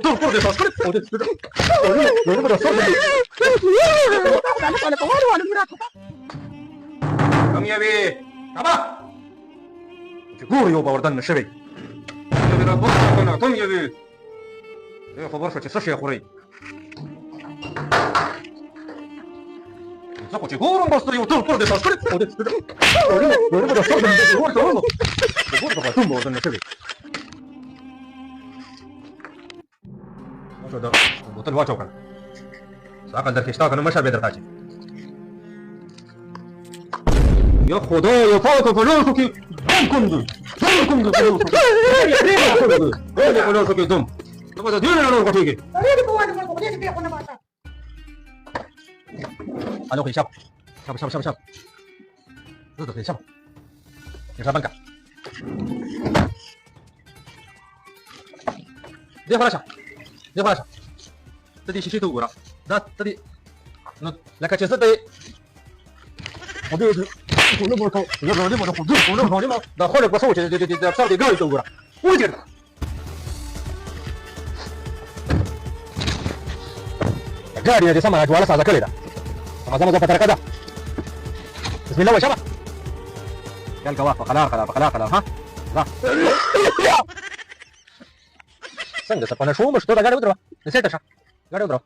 Por Dios, كم يبي؟ أبا تقول يوبا وردن الشبي يبي ربنا كم يبي؟ يا خبر شو تسوي يا خوري؟ زكو تقولون بس يوتيوب por Dios, ده بطل واجو كان ساقل در كشتا كان مشى بدر تاجي يا خدايا فوق فلوسك كم فلوسك دم لما تدير انا نقول فيك الو خي شاب زود خي شاب يا شابنكا دي فلاشة tadi sisi tu gura da tadi no la cache tadi obi no mo ko no da khole ko soche de sa de gai tu gura ujir gari ya sama wala sa zakale da sama za patara kada bismillah wa shaba قال قواف خلاص ها لا څنګه څه پنه شو مشته دا غاړه ودرو نسيته شه غاړه ودرو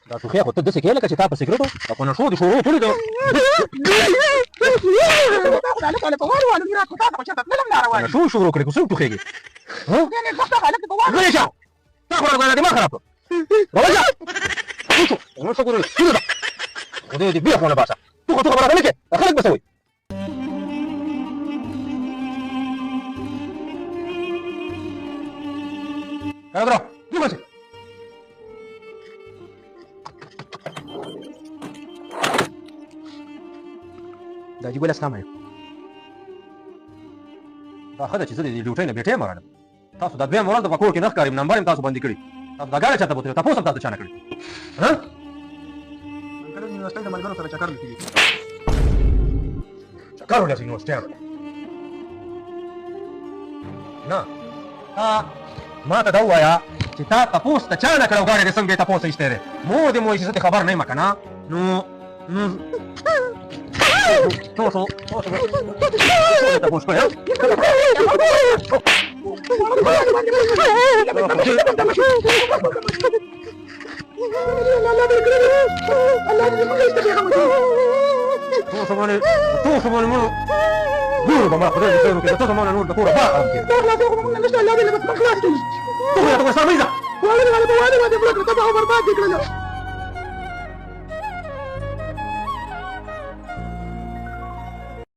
دا ټوخه هوته د څه کې لکه چې تا په سیګریټو دا پنه شو د شروع ټول دا شو شروع کړی کوم ټوخهږي ها غلی شه تا خو راغله دماغ خراب راځه نو څه ګورې کړه دا خدای دې بیا خونه باسه تو خبره نه کې خلک بسوي Pedro, dígase. دا جيب ولا السلام عليكم. دا خدای چې زه دې لوټې نه بیٹې مراله. تاسو دا دوی مراد په کور کې نه ښکاریم نمبر تاسو باندې کړی. تاسو دا غاړه چاته بوته تاسو هم تاسو چانه کړی. ها؟ انکل نو استاد ملګرو سره چکر لګی. چکر ولې نو استاد. نه. ما ته دا وایا چې تا تاسو ته چا نه کړو غاړه دې څنګه تاسو ایستره مو دې مو هیڅ خبر نه ما کنه نو تاسو تاسو ها تاسو مو قولوا بما خذوا يسوي كذا تطلع معنا نور دكوره باقه كذا لا تاخذوا منا نشتغل هذه بس ما خلاص تقول يا تقول صار ميزه وانا بقول ما تبغى تطلع برباد كذا